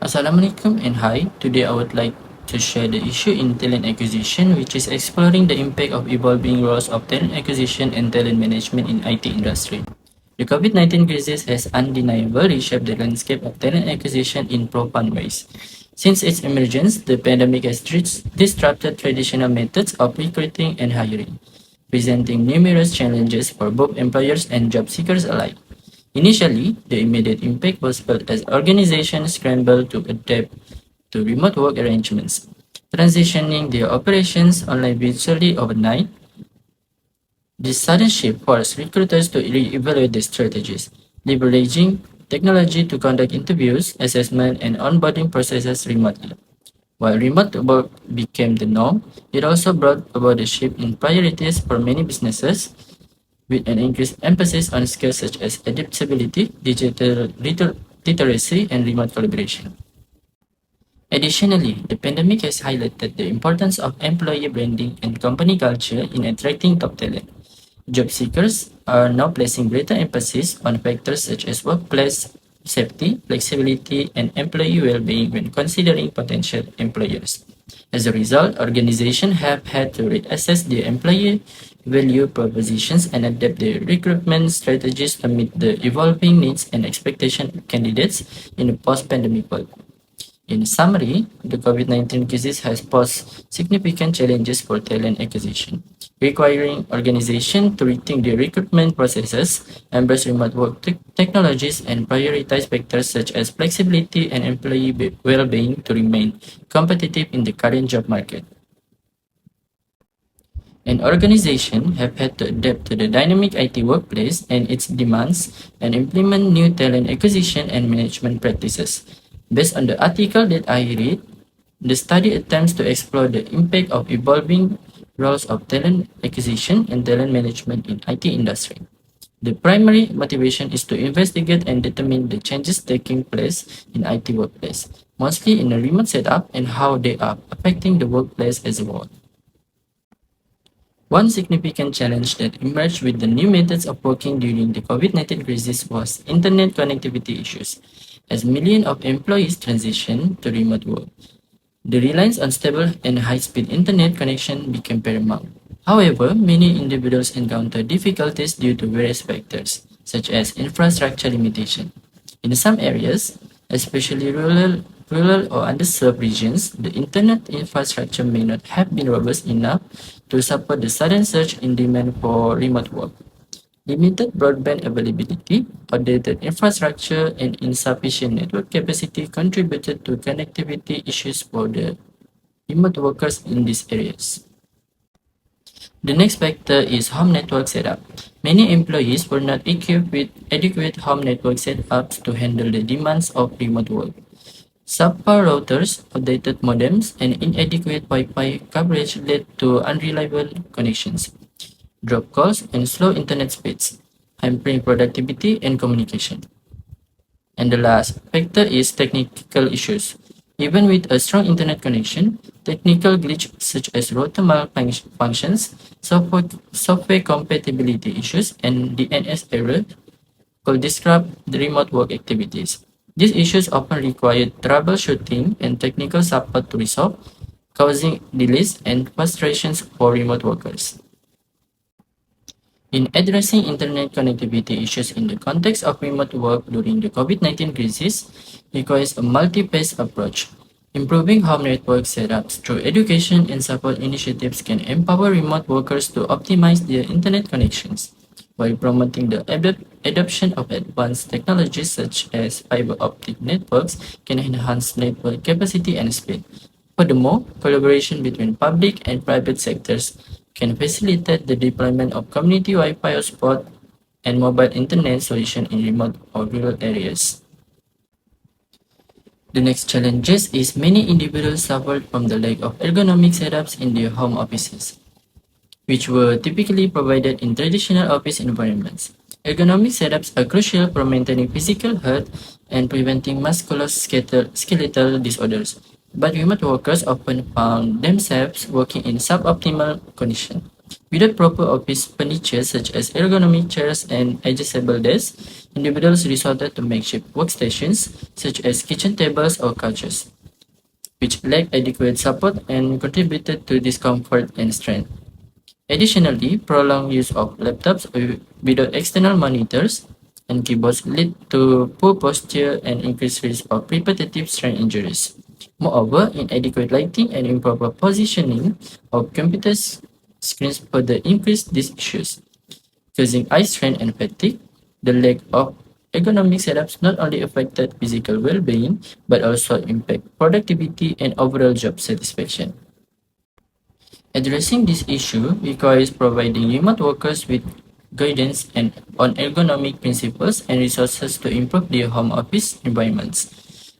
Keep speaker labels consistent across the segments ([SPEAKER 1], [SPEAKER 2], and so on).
[SPEAKER 1] Assalamualaikum and hi. Today I would like to share the issue in talent acquisition, which is exploring the impact of evolving roles of talent acquisition and talent management in IT industry. The COVID-19 crisis has undeniably reshaped the landscape of talent acquisition in profound ways. Since its emergence, the pandemic has disrupted traditional methods of recruiting and hiring, presenting numerous challenges for both employers and job seekers alike. Initially, the immediate impact was felt as organizations scrambled to adapt to remote work arrangements, transitioning their operations online virtually overnight. This sudden shift forced recruiters to re-evaluate their strategies, leveraging technology to conduct interviews, assessment, and onboarding processes remotely. While remote work became the norm, it also brought about a shift in priorities for many businesses, with an increased emphasis on skills such as adaptability, digital literacy, and remote collaboration. Additionally, the pandemic has highlighted the importance of employee branding and company culture in attracting top talent. Job seekers are now placing greater emphasis on factors such as workplace safety, flexibility, and employee well-being when considering potential employers. As a result, organizations have had to reassess their employee value propositions and adapt their recruitment strategies to meet the evolving needs and expectations of candidates in a post-pandemic world. In summary, the COVID-19 crisis has posed significant challenges for talent acquisition, requiring organizations to rethink their recruitment processes, embrace remote work technologies, and prioritize factors such as flexibility and employee well-being to remain competitive in the current job market. An organization have had to adapt to the dynamic IT workplace and its demands and implement new talent acquisition and management practices. Based on the article that I read, the study attempts to explore the impact of evolving roles of talent acquisition and talent management in IT industry. The primary motivation is to investigate and determine the changes taking place in IT workplace, mostly in a remote setup, and how they are affecting the workplace as a whole. One significant challenge that emerged with the new methods of working during the COVID-19 crisis was internet connectivity issues. As millions of employees transitioned to remote work, the reliance on stable and high-speed internet connection became paramount. However, many individuals encountered difficulties due to various factors, such as infrastructure limitation. In some areas, especially rural or underserved regions, the internet infrastructure may not have been robust enough to support the sudden surge in demand for remote work. Limited broadband availability, outdated infrastructure, and insufficient network capacity contributed to connectivity issues for the remote workers in these areas. The next factor is home network setup. Many employees were not equipped with adequate home network setups to handle the demands of remote work. Subpar routers, outdated modems, and inadequate Wi-Fi coverage led to unreliable connections, drop calls, and slow internet speeds, hampering productivity and communication. And the last factor is technical issues. Even with a strong internet connection, technical glitches such as router malfunctions, software compatibility issues, and DNS error could disrupt the remote work activities. These issues often require troubleshooting and technical support to resolve, causing delays and frustrations for remote workers. In addressing internet connectivity issues in the context of remote work during the COVID-19 crisis requires a multi-phase approach. Improving home network setups through education and support initiatives can empower remote workers to optimize their internet connections, while promoting the adoption of advanced technologies such as fiber optic networks can enhance network capacity and speed. Furthermore, collaboration between public and private sectors can facilitate the deployment of community Wi-Fi hotspot and mobile internet solution in remote or rural areas. The next challenges is many individuals suffered from the lack of ergonomic setups in their home offices, which were typically provided in traditional office environments. Ergonomic setups are crucial for maintaining physical health and preventing musculoskeletal disorders, but remote workers often found themselves working in suboptimal conditions. Without proper office furniture such as ergonomic chairs and adjustable desks, individuals resorted to makeshift workstations such as kitchen tables or couches, which lacked adequate support and contributed to discomfort and strain. Additionally, prolonged use of laptops without external monitors and keyboards lead to poor posture and increased risk of repetitive strain injuries. Moreover, inadequate lighting and improper positioning of computer screens further increase these issues, causing eye strain and fatigue. The lack of ergonomic setups not only affected physical well-being but also impact productivity and overall job satisfaction. Addressing this issue requires providing remote workers with guidance and on ergonomic principles and resources to improve their home office environments,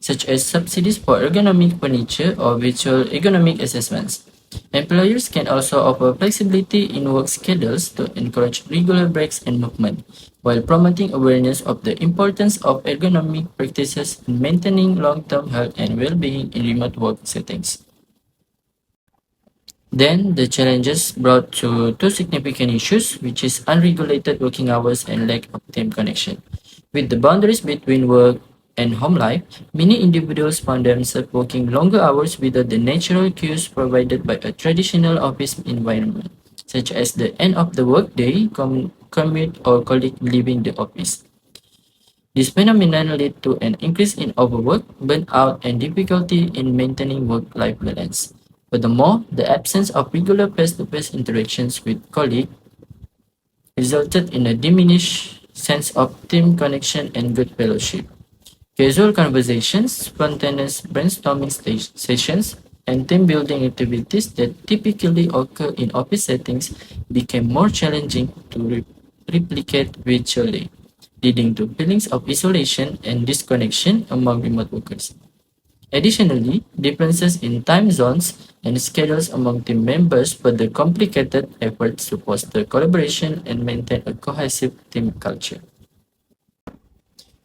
[SPEAKER 1] such as subsidies for ergonomic furniture or virtual ergonomic assessments. Employers can also offer flexibility in work schedules to encourage regular breaks and movement, while promoting awareness of the importance of ergonomic practices in maintaining long-term health and well-being in remote work settings. Then the challenges brought to two significant issues, which is unregulated working hours and lack of team connection. With the boundaries between work and home life, many individuals found themselves working longer hours without the natural cues provided by a traditional office environment, such as the end of the workday, commute, or colleague leaving the office. This phenomenon led to an increase in overwork, burnout, and difficulty in maintaining work-life balance. Furthermore, the absence of regular face-to-face interactions with colleagues resulted in a diminished sense of team connection and good fellowship. Casual conversations, spontaneous brainstorming sessions, and team building activities that typically occur in office settings became more challenging to replicate virtually, leading to feelings of isolation and disconnection among remote workers. Additionally, differences in time zones and schedules among team members further complicated efforts to foster collaboration and maintain a cohesive team culture.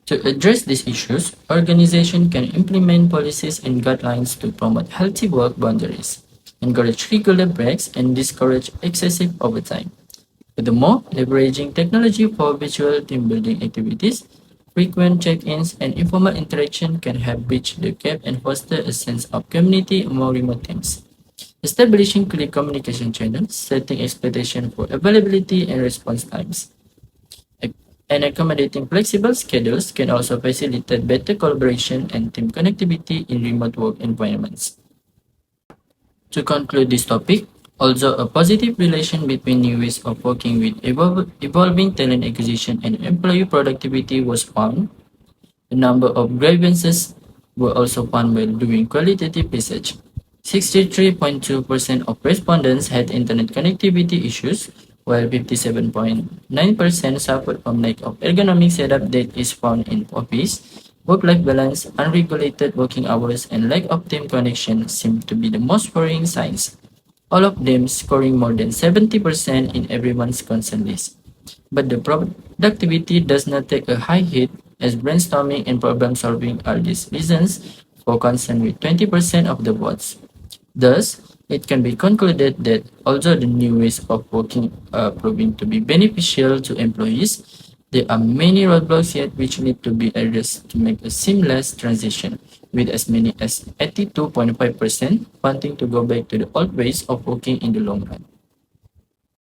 [SPEAKER 1] To address these issues, organizations can implement policies and guidelines to promote healthy work boundaries, encourage regular breaks, and discourage excessive overtime. Furthermore, leveraging technology for virtual team building activities, frequent check-ins, and informal interaction can help bridge the gap and foster a sense of community among remote teams. Establishing clear communication channels, setting expectations for availability and response times, and accommodating flexible schedules can also facilitate better collaboration and team connectivity in remote work environments. To conclude this topic, although a positive relation between new ways of working with evolving talent acquisition and employee productivity was found, a number of grievances were also found by doing qualitative research. 63.2% of respondents had internet connectivity issues, while 57.9% suffered from lack of ergonomic setup that is found in office. Work-life balance, unregulated working hours, and lack of team connection seem to be the most worrying signs, all of them scoring more than 70% in everyone's concern list. But the productivity does not take a high hit, as brainstorming and problem solving are these reasons for concern with 20% of the votes. Thus, it can be concluded that although the new ways of working are proving to be beneficial to employees, there are many roadblocks yet which need to be addressed to make a seamless transition, with as many as 82.5% wanting to go back to the old ways of working in the long run.